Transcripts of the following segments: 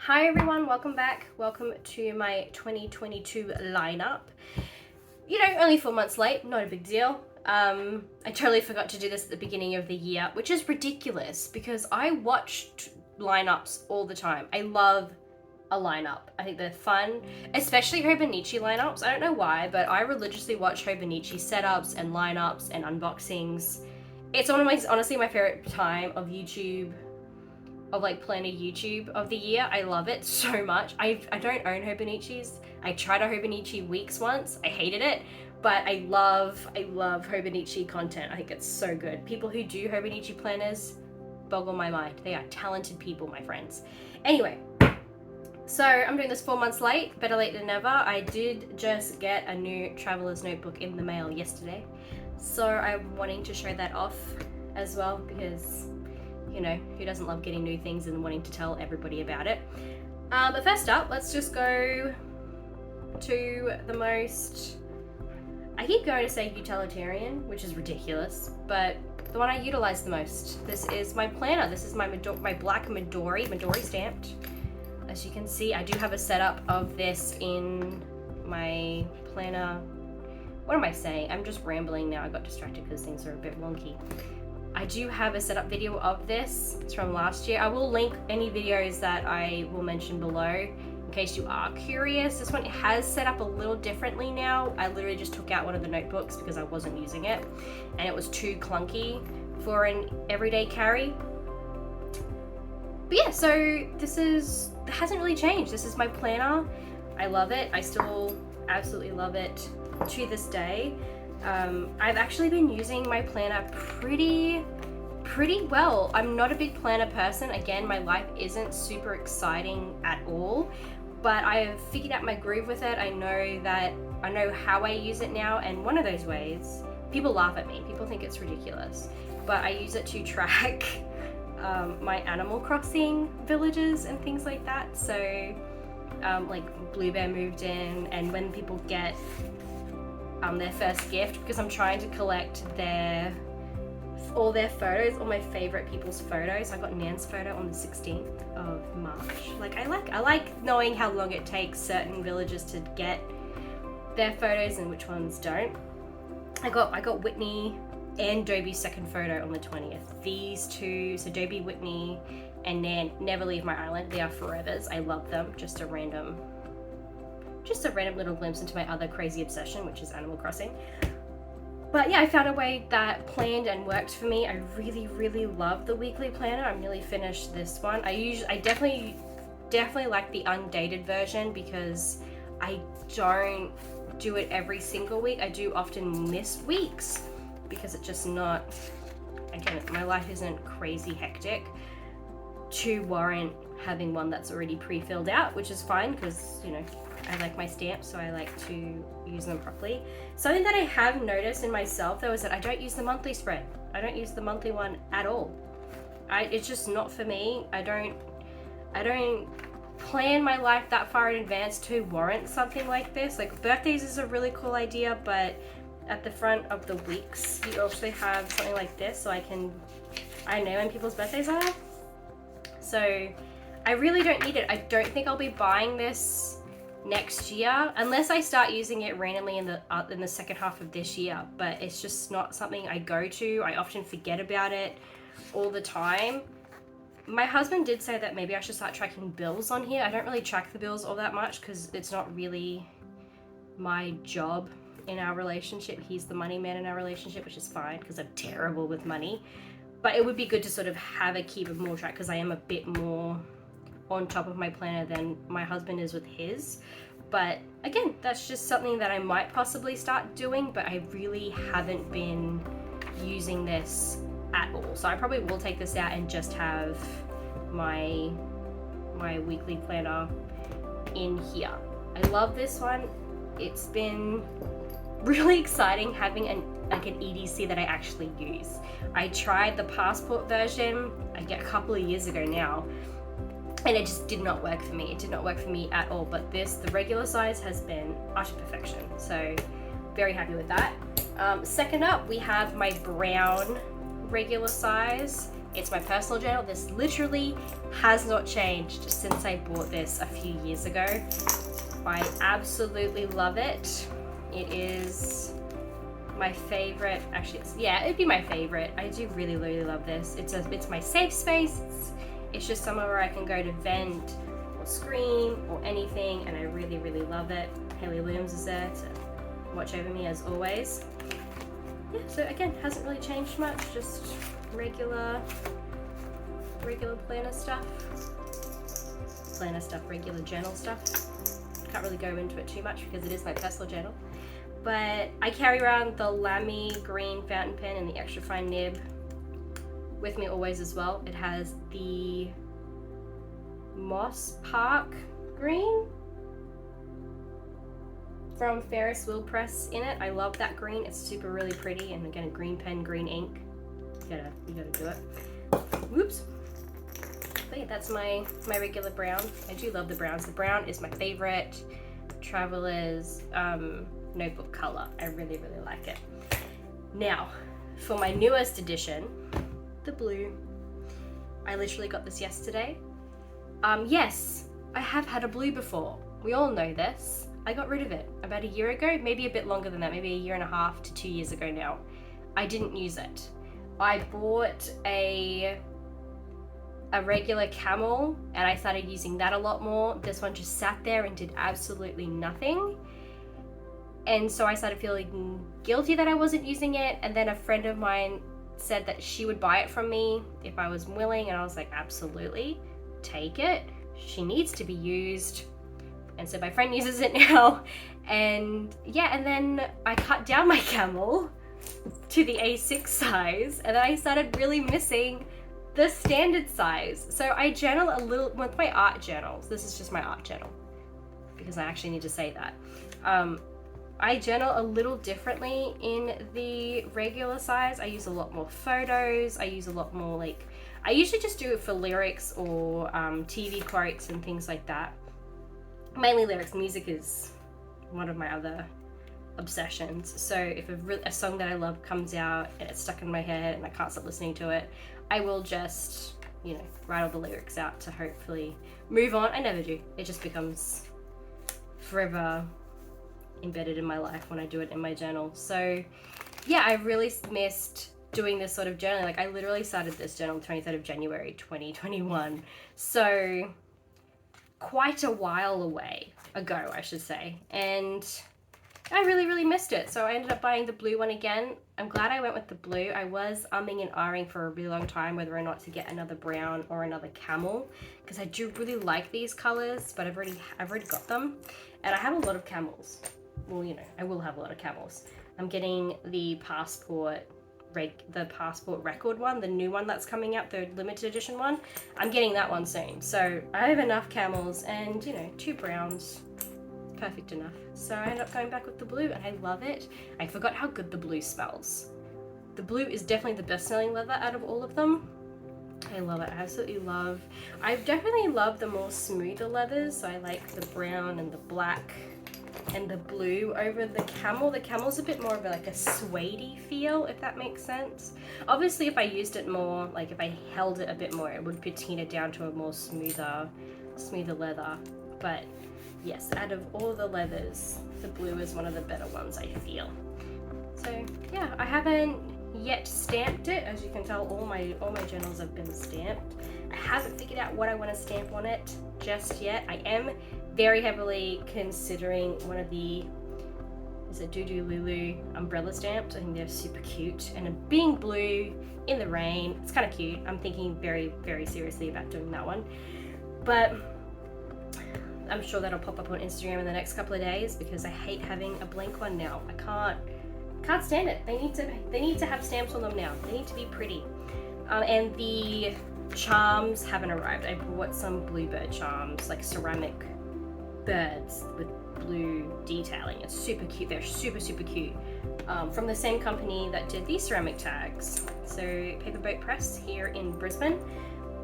Hi everyone, welcome back. Welcome to my 2022 lineup. You know, only 4 months late, not a big deal. I totally forgot to do this at the beginning of the year, which is ridiculous because I watched lineups all the time. I love a lineup. I think they're fun, especially Hobonichi lineups. I don't know why, but I religiously watch Hobonichi setups and lineups and unboxings. It's honestly my favorite time of YouTube, of like planner YouTube of the year. I love it so much. I don't own Hobonichis. I tried a Hobonichi Weeks once. I hated it, but I love Hobonichi content. I think it's so good. People who do Hobonichi planners boggle my mind. They are talented people, my friends. Anyway, so I'm doing this 4 months late, better late than never. I did just get a new traveler's notebook in the mail yesterday. So I'm wanting to show that off as well because, you know, who doesn't love getting new things and wanting to tell everybody about it? But first up, let's just go to the most, I keep going to say utilitarian, which is ridiculous, but the one I utilize the most. This is my planner. This is my black Midori stamped. As you can see, I do have a setup of this in my planner. What am I saying? I'm just rambling now. I got distracted because things are a bit wonky. I do have a setup video of this. It's from last year. I will link any videos that I will mention below in case you are curious. This one has set up a little differently now. I literally just took out one of the notebooks because I wasn't using it and it was too clunky for an everyday carry. But yeah, so it hasn't really changed. This is my planner. I love it. I still absolutely love it to this day. I've actually been using my planner pretty well. I'm not a big planner person. Again, my life isn't super exciting at all, but I've figured out my groove with it. I know how I use it now, and one of those ways, people laugh at me. People think it's ridiculous, but I use it to track my Animal Crossing villages and things like that. So like Blue Bear moved in, and when people get their first gift, because I'm trying to collect all their photos, all my favorite people's photos. I got Nan's photo on the 16th of March. Like I like knowing how long it takes certain villagers to get their photos and which ones don't. I got Whitney and Dobie's second photo on the 20th. These two, so Dobie, Whitney, and Nan never leave my island. They are forevers. I love them. Just a random little glimpse into my other crazy obsession, which is Animal Crossing. But yeah, I found a way that planned and worked for me. I really love the weekly planner. I'm nearly finished this one. I definitely like the undated version because I don't do it every single week. I do often miss weeks because it's just not, again, my life isn't crazy hectic to warrant having one that's already pre-filled out, which is fine because, you know, I like my stamps, so I like to use them properly. Something that I have noticed in myself though is that I don't use the monthly spread. I don't use the monthly one at all. It's just not for me. I don't plan my life that far in advance to warrant something like this. Like birthdays is a really cool idea, but at the front of the weeks, you also have something like this, so I know when people's birthdays are. So I really don't need it. I don't think I'll be buying this next year unless I start using it randomly in the second half of this year, but it's just not something I go to. I often forget about it all the time. My husband did say that maybe I should start tracking bills on here. I don't really track the bills all that much because it's not really my job in our relationship. He's the money man in our relationship, which is fine because I'm terrible with money, but it would be good to sort of keep a more track because I am a bit more on top of my planner than my husband is with his. But again, that's just something that I might possibly start doing, but I really haven't been using this at all. So I probably will take this out and just have my weekly planner in here. I love this one. It's been really exciting having an EDC that I actually use. I tried the passport version a couple of years ago now, and it just did not work for me. It did not work for me at all, but the regular size has been utter perfection. So very happy with that. Second up, we have my brown regular size. It's my personal journal. This literally has not changed since I bought this a few years ago. I absolutely love it. It is my favorite. Actually, it'd be my favorite. I do really, really love this. It's my safe space. It's just somewhere where I can go to vent or scream or anything, and I really, really love it. Hayley Williams is there to watch over me as always. Yeah, so again, hasn't really changed much, just regular planner stuff, regular journal stuff. Can't really go into it too much because it is my personal journal. But I carry around the Lamy green fountain pen and the extra fine nib with me always as well. It has the Moss Park green from Ferris Wheel Press in it. I love that green. It's super really pretty, and again, a green pen, green ink. You gotta do it. Whoops. But yeah, that's my regular brown. I do love the browns. The brown is my favorite traveler's notebook color. I really, really like it. Now, for my newest edition, the blue. I literally got this yesterday. Yes, I have had a blue before. We all know this. I got rid of it about a year ago, maybe a bit longer than that, maybe a year and a half to 2 years ago now. I didn't use it. I bought a regular Camel and I started using that a lot more. This one just sat there and did absolutely nothing. And so I started feeling guilty that I wasn't using it, and then a friend of mine said that she would buy it from me if I was willing, and I was like, absolutely, take it. She needs to be used. And so my friend uses it now, and yeah, and then I cut down my Camel to the A6 size, and then I started really missing the standard size. So I journal a little with my art journals. This is just my art journal because I actually need to say that. I journal a little differently in the regular size. I use a lot more photos. I use a lot more I usually just do it for lyrics or TV quotes and things like that. Mainly lyrics. Music is one of my other obsessions. So if a song that I love comes out and it's stuck in my head and I can't stop listening to it, I will just, write all the lyrics out to hopefully move on. I never do. It just becomes forever embedded in my life when I do it in my journal. So yeah, I really missed doing this sort of journaling. I literally started this journal on the 23rd of January 2021. So quite a while ago, I should say. And I really, really missed it. So I ended up buying the blue one again. I'm glad I went with the blue. I was umming and ahhing for a really long time whether or not to get another brown or another Camel, because I do really like these colors, but I've already got them. And I have a lot of Camels. Well, I will have a lot of Camels. I'm getting the passport record one, the new one that's coming out, the limited edition one. I'm getting that one soon. So I have enough Camels and, 2 browns. Perfect enough. So I ended up going back with the blue, and I love it. I forgot how good the blue smells. The blue is definitely the best selling leather out of all of them. I love it. I absolutely love. I definitely love the more smoother leathers. So I like the brown and the black and the blue over the Camel. The Camel's a bit more of a suede-y feel, if that makes sense. Obviously, if I used it more, if I held it a bit more, it would patina down to a more smoother leather. But yes, out of all the leathers, the blue is one of the better ones, I feel. So yeah, I haven't yet stamped it. As you can tell, all my journals have been stamped. I haven't figured out what I want to stamp on it just yet. I am very heavily considering one of the Doodoo Lulu umbrella stamps. I think they're super cute, and being blue in the rain, it's kind of cute. I'm thinking very, very seriously about doing that one, but I'm sure that'll pop up on Instagram in the next couple of days because I hate having a blank one now. I can't stand it. They need to have stamps on them now. They need to be pretty. And the charms haven't arrived. I bought some bluebird charms, ceramic birds with blue detailing. It's super cute. They're super, super cute. From the same company that did these ceramic tags. So Paper Boat Press here in Brisbane.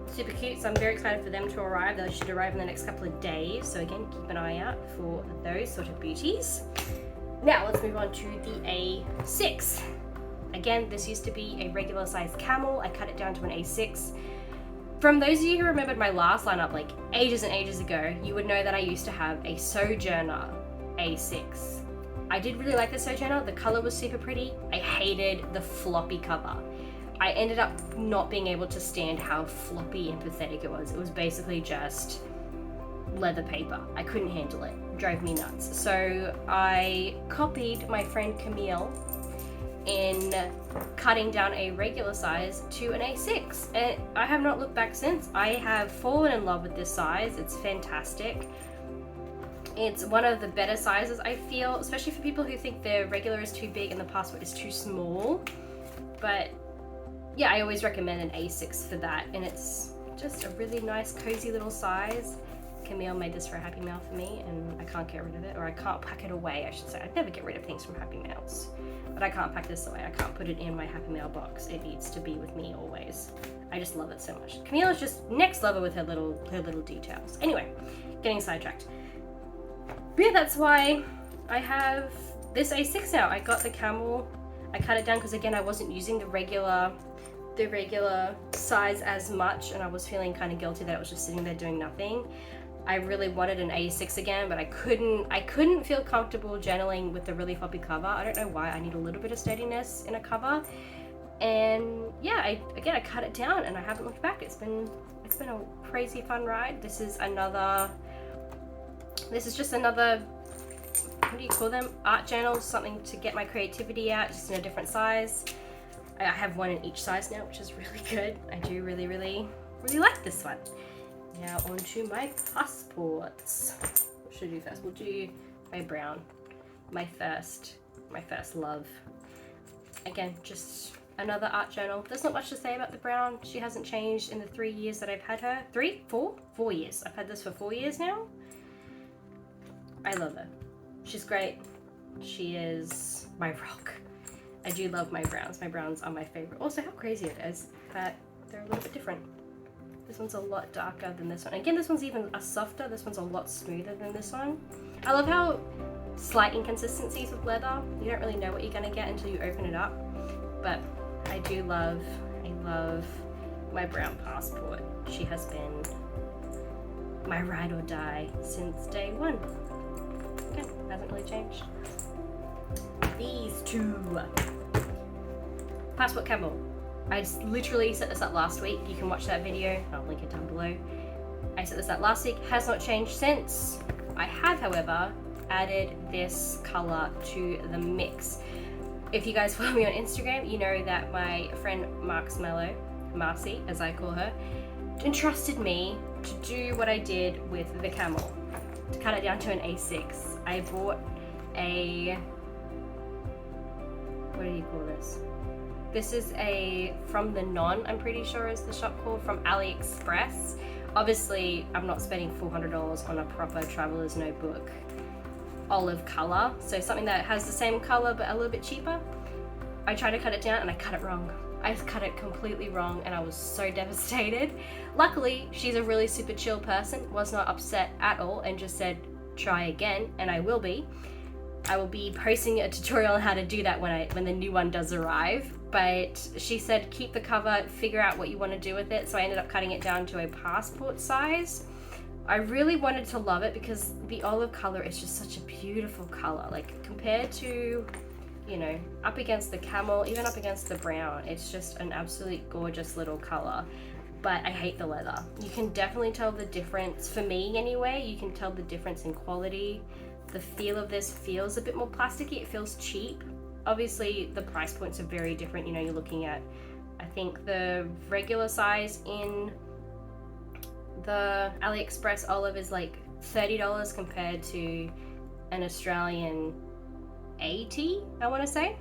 Super cute. So I'm very excited for them to arrive. They should arrive in the next couple of days. So again, keep an eye out for those sort of beauties. Now let's move on to the A6. Again, this used to be a regular size Camel. I cut it down to an A6. From those of you who remembered my last lineup like ages and ages ago, you would know that I used to have a Sojourner A6. I did really like the Sojourner. The color was super pretty. I hated the floppy cover. I ended up not being able to stand how floppy and pathetic it was. It was basically just leather paper. I couldn't handle it. It drove me nuts. So I copied my friend Camel in cutting down a regular size to an A6, and I have not looked back since. I have fallen in love with this size. It's fantastic. It's one of the better sizes, I feel, especially for people who think the regular is too big and the passport is too small. But yeah, I always recommend an A6 for that, and it's just a really nice cozy little size. Camille made this for a Happy Mail for me, and I can't get rid of it, or I can't pack it away, I should say. I never get rid of things from Happy Mails, but I can't pack this away. I can't put it in my Happy Mail box. It needs to be with me always. I just love it so much. Camille is just next level with her little details. Anyway, getting sidetracked. But yeah, that's why I have this A6 now. I got the Camel. I cut it down because again, I wasn't using the regular size as much, and I was feeling kind of guilty that it was just sitting there doing nothing. I really wanted an A6 again, but I couldn't feel comfortable journaling with the really floppy cover. I don't know why. I need a little bit of sturdiness in a cover. And yeah, I cut it down and I haven't looked back. It's been a crazy fun ride. This is just another, what do you call them? Art journals, something to get my creativity out, just in a different size. I have one in each size now, which is really good. I do really like this one. Now onto my passports. What should I do first? We'll do my brown, my first love. Again, just another art journal. There's not much to say about the brown. She hasn't changed in the 3 years that I've had her. 4 years. I've had this for 4 years now. I love her. She's great. She is my rock. I do love my browns. My browns are my favorite. Also, how crazy it is that they're a little bit different. This one's a lot darker than this one. Again, this one's even a softer. This one's a lot smoother than this one. I love how slight inconsistencies with leather. You don't really know what you're gonna get until you open it up. But I love my brown passport. She has been my ride or die since day one. Again, hasn't really changed. These two. Passport Camel. I just literally set this up last week. You can watch that video. I'll link it down below. I set this up last week. Has not changed since. I have, however, added this color to the mix. If you guys follow me on Instagram, you know that my friend Marcy, as I call her, entrusted me to do what I did with the Camel, to cut it down to an A6. I bought a, what do you call this? This is a From the Non, I'm pretty sure is the shop called, from AliExpress. Obviously, I'm not spending $400 on a proper traveler's notebook olive color, so something that has the same color but a little bit cheaper. I tried to cut it down and I cut it wrong. I cut it completely wrong and I was so devastated. Luckily, she's a really super chill person, was not upset at all, and just said, try again, and I will be. I will be posting a tutorial on how to do that when the new one does arrive. But she said keep the cover, figure out what you want to do with it. So I ended up cutting it down to a passport size. I really wanted to love it because the olive color is just such a beautiful color. Like compared to, you know, up against the Camel, even up against the brown, it's just an absolutely gorgeous little color. But I hate the leather. You can definitely tell the difference, for me anyway, you can tell the difference in quality. The feel of this feels a bit more plasticky, it feels cheap. Obviously the price points are very different. You know, you're looking at, I think the regular size in the AliExpress olive is like $30 compared to an Australian 80, I want to say.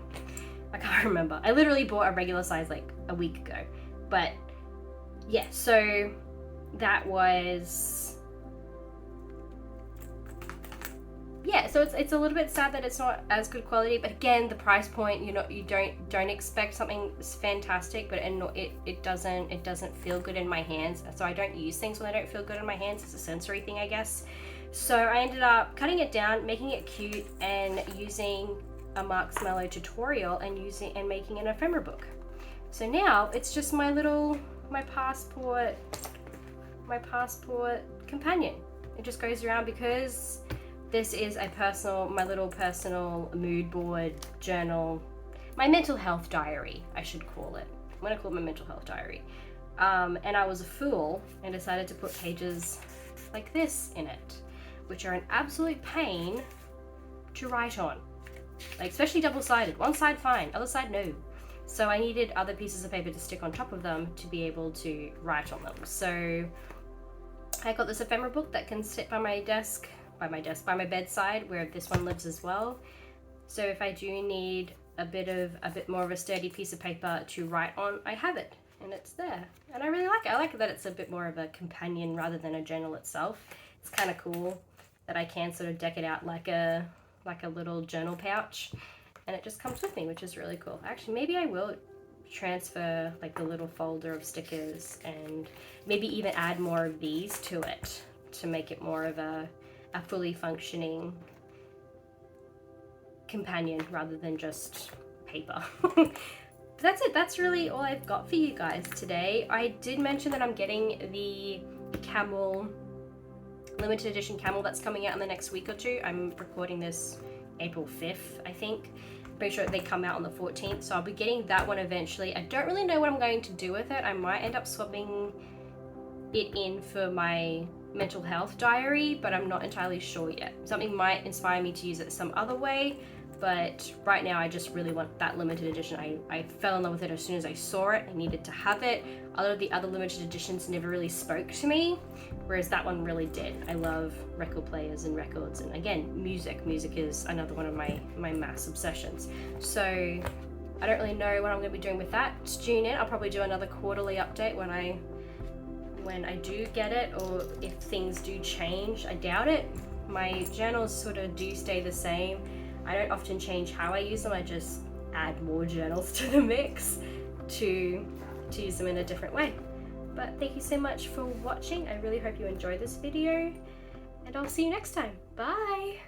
I can't remember. I literally bought a regular size like a week ago. But yeah, so that was, yeah, so it's a little bit sad that it's not as good quality, but again, the price point, you know, you don't expect something fantastic, but it doesn't feel good in my hands. So I don't use things when I don't feel good in my hands. It's a sensory thing, I guess. So I ended up cutting it down, making it cute, and using a Marshmallow tutorial and making an ephemera book. So now it's just my passport companion. It just goes around because this is my little personal mood board journal, my mental health diary, I should call it. I'm gonna call it my mental health diary. And I was a fool and decided to put pages like this in it, which are an absolute pain to write on. Like, especially double-sided. One side fine, other side no. So I needed other pieces of paper to stick on top of them to be able to write on them. So I got this ephemera book that can sit by my bedside, where this one lives as well. So if I do need a bit more of a sturdy piece of paper to write on, I have it, and it's there. And I really like it. I like that it's a bit more of a companion rather than a journal itself. It's kind of cool that I can sort of deck it out like a little journal pouch, and it just comes with me, which is really cool. Actually, maybe I will transfer like the little folder of stickers and maybe even add more of these to it to make it more of a fully functioning companion rather than just paper. That's it. That's really all I've got for you guys today. I did mention that I'm getting the Camel limited edition Camel that's coming out in the next week or two. I'm recording this April 5th, I think. Pretty sure they come out on the 14th, so I'll be getting that one eventually. I don't really know what I'm going to do with it. I might end up swapping it in for my mental health diary, but I'm not entirely sure yet. Something might inspire me to use it some other way, but right now I just really want that limited edition. I fell in love with it as soon as I saw it. I needed to have it. The other limited editions never really spoke to me, whereas that one really did. I love record players and records, and again, music. Music is another one of my mass obsessions. So I don't really know what I'm going to be doing with that. Tune in. I'll probably do another quarterly update when I do get it, or if things do change. I doubt it. My journals sort of do stay the same. I don't often change how I use them. I just add more journals to the mix to use them in a different way. But thank you so much for watching. I really hope you enjoyed this video, and I'll see you next time. Bye!